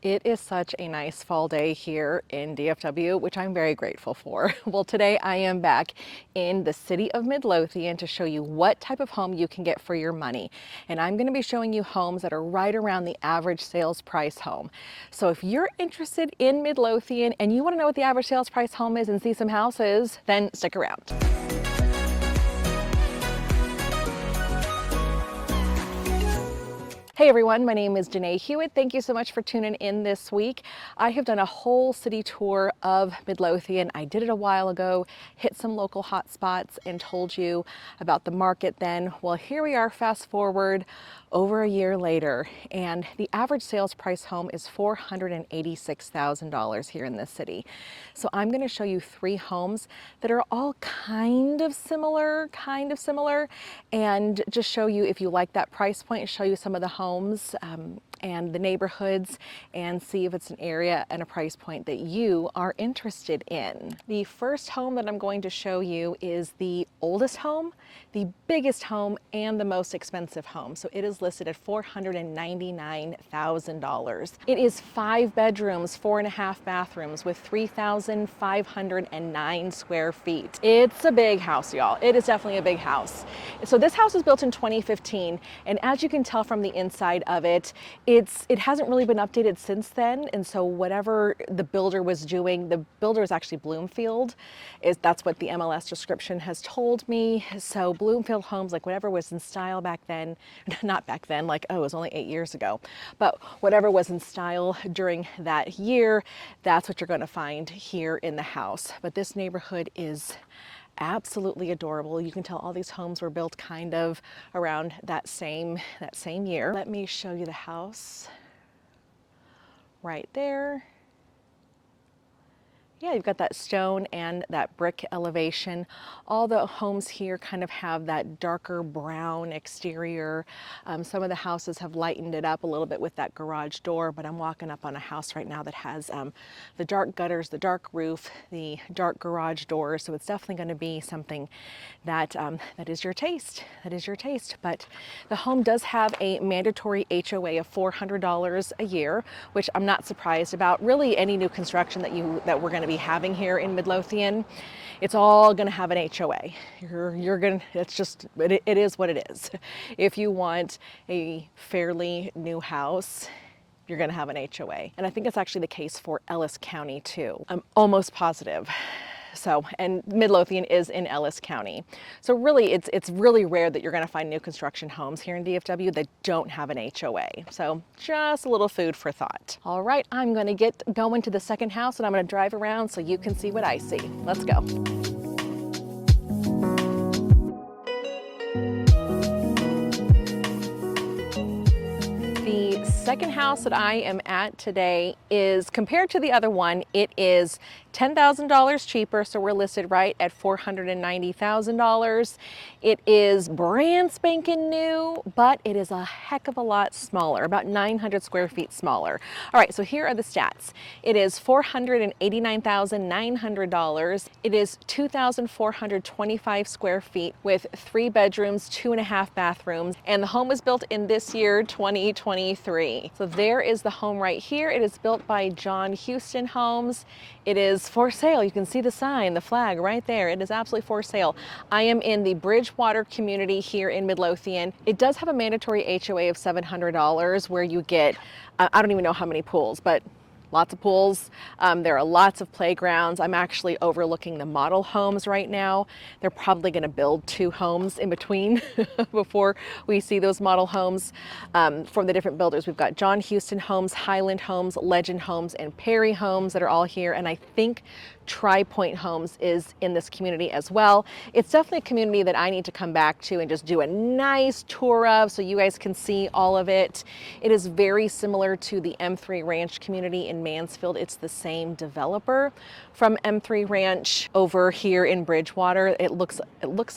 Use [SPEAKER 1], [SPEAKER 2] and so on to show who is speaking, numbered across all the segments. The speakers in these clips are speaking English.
[SPEAKER 1] It is such a nice fall day here in DFW, which I'm very grateful for. Well, today I am back in the city of Midlothian to show you what type of home you can get for your money. And I'm going to be showing you homes that are right around the average sales price home. So if you're interested in Midlothian and you want to know what the average sales price home is and see some houses, then stick around. Hey everyone, my name is Danae Hewitt. Thank you so much for tuning in this week. I have done a whole city tour of Midlothian. I did it a while ago, hit some local hot spots and told you about the market then. Well, here we are, fast forward over a year later, and the average sales price home is $486,000 here in this city. So I'm going to show you three homes that are all kind of similar, and just show you if you like that price point, show you some of the homes and the neighborhoods, and see if it's an area and a price point that you are interested in. The first home that I'm going to show you is the oldest home, the biggest home, and the most expensive home. So it is listed at $499,000. It is 5 bedrooms, 4.5 bathrooms with 3,509 square feet. It's a big house, y'all. It is definitely a big house. So this house was built in 2015, and as you can tell from the inside of it, it hasn't really been updated since then. And so whatever the builder was doing, the builder is actually Bloomfield, that's what the MLS description has told me. So Bloomfield Homes, like whatever was in style back then, not back then, like, oh, it was only 8 years ago, but whatever was in style during that year, that's what you're going to find here in the house. But this neighborhood is absolutely adorable. You can tell all these homes were built kind of around that same year. Let me show you the house right there. Yeah, you've got that stone and that brick elevation. All the homes here kind of have that darker brown exterior. Some of the houses have lightened it up a little bit with that garage door, but I'm walking up on a house right now that has the dark gutters, the dark roof, the dark garage doors. So it's definitely going to be something that that is your taste. That is your taste. But the home does have a mandatory HOA of $400 a year, which I'm not surprised about. Really, any new construction that we're going to be having here in Midlothian, it's all going to have an HOA. It is what it is. If you want a fairly new house, you're going to have an HOA. And I think it's actually the case for Ellis County too. I'm almost positive. So, and Midlothian is in Ellis County. So really, it's really rare that you're going to find new construction homes here in DFW that don't have an HOA. So just a little food for thought. All right, I'm going to get going to the second house and I'm going to drive around so you can see what I see. Let's go. The second house that I am at today is, compared to the other one, it is $10,000 cheaper, so we're listed right at $490,000. It is brand spanking new, but it is a heck of a lot smaller, about 900 square feet smaller. All right, so here are the stats. It is $489,900. It is 2,425 square feet with 3 bedrooms, 2.5 bathrooms, and the home was built in this year, 2023. So there is the home right here. It is built by John Houston Homes. It is for sale. You can see the sign, the flag right there. It is absolutely for sale. I am in the Bridgewater community here in Midlothian. It does have a mandatory HOA of $700 where you get, I don't even know how many pools, but lots of pools. There are lots of playgrounds. I'm actually overlooking the model homes right now. They're probably going to build 2 homes in between before we see those model homes from the different builders. We've got John Houston Homes, Highland Homes, Legend Homes, and Perry Homes that are all here. And I think Tri-Point Homes is in this community as well. It's definitely a community that I need to come back to and just do a nice tour of so you guys can see all of it. It is very similar to the M3 Ranch community in Mansfield. It's the same developer from M3 Ranch over here in Bridgewater. It looks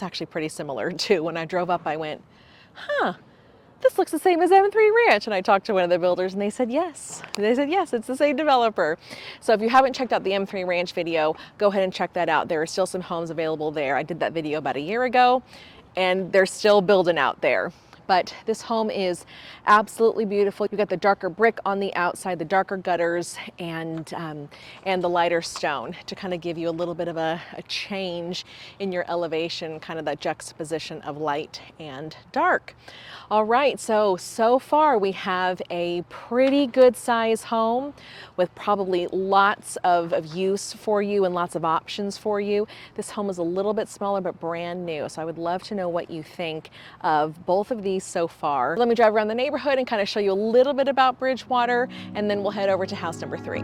[SPEAKER 1] actually pretty similar too. When I drove up, I went, huh, this looks the same as M3 Ranch. And I talked to one of the builders and they said, yes. They said, yes, it's the same developer. So if you haven't checked out the M3 Ranch video, go ahead and check that out. There are still some homes available there. I did that video about a year ago and they're still building out there. But this home is absolutely beautiful. You've got the darker brick on the outside, the darker gutters, and the lighter stone to kind of give you a little bit of a change in your elevation, kind of that juxtaposition of light and dark. All right, so far we have a pretty good size home with probably lots of use for you and lots of options for you. This home is a little bit smaller but brand new, so I would love to know what you think of both of these so far. Let me drive around the neighborhood and kind of show you a little bit about Bridgewater, and then we'll head over to house number 3.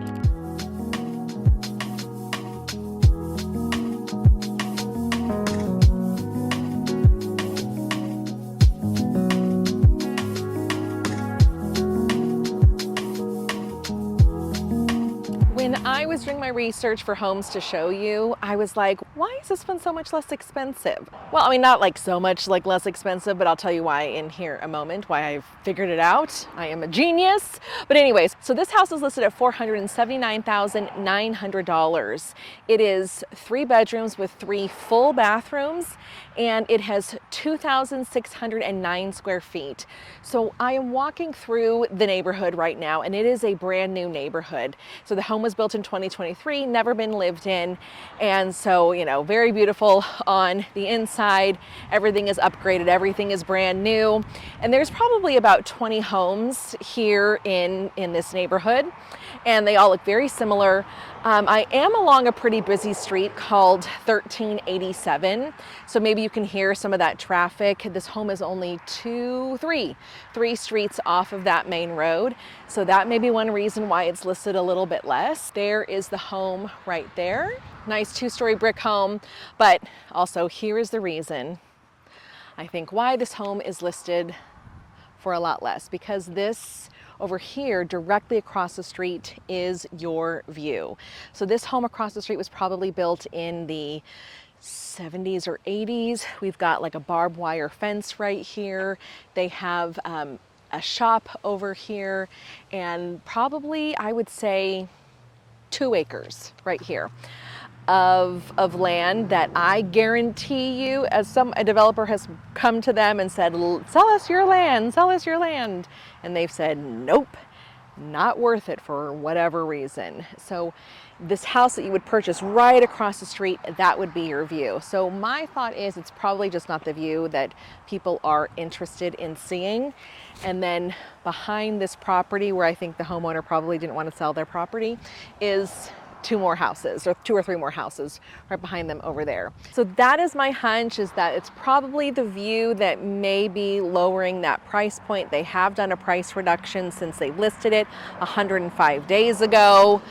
[SPEAKER 1] When I was doing my research for homes to show you, I was like, why is this one so much less expensive? Well, I mean, not like so much like less expensive, but I'll tell you why in here a moment, why I've figured it out. I am a genius. But anyways, so this house is listed at $479,900. It is 3 bedrooms with 3 full bathrooms, and it has 2,609 square feet. So I am walking through the neighborhood right now, and it is a brand new neighborhood. So the home was built in 2023, never been lived in. And so, you know, very beautiful on the inside. Everything is upgraded, everything is brand new. And there's probably about 20 homes here in this neighborhood, and they all look very similar. I am along a pretty busy street called 1387, so maybe you can hear some of that traffic. This home is only three streets off of that main road, so that may be one reason why it's listed a little bit less. There is the home right there. Nice 2-story brick home, but also here is the reason I think why this home is listed for a lot less, because this over here directly across the street is your view. So this home across the street was probably built in the 70s or 80s. We've got like a barbed wire fence right here. They have a shop over here, and probably I would say 2 acres right here of land that I guarantee you, as a developer has come to them and said, sell us your land, sell us your land. And they've said, nope, not worth it for whatever reason. So this house that you would purchase right across the street, that would be your view. So my thought is it's probably just not the view that people are interested in seeing. And then behind this property, where I think the homeowner probably didn't want to sell their property, is 2 more houses, or 2 or 3 more houses right behind them over there. So that is my hunch, is that it's probably the view that may be lowering that price point. They have done a price reduction since they listed it 105 days ago.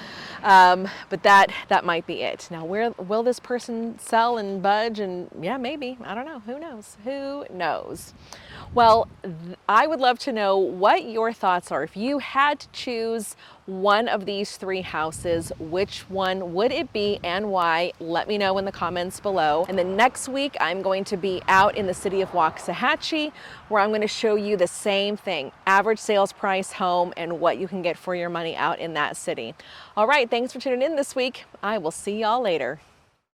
[SPEAKER 1] But that might be it. Now, where will this person sell and budge? And yeah, maybe, I don't know, who knows? Who knows? Well, I would love to know what your thoughts are. If you had to choose one of these 3 houses, which one would it be and why? Let me know in the comments below. And then next week, I'm going to be out in the city of Waxahachie, where I'm going to show you the same thing, average sales price home and what you can get for your money out in that city. All right, thanks for tuning in this week. I will see y'all later.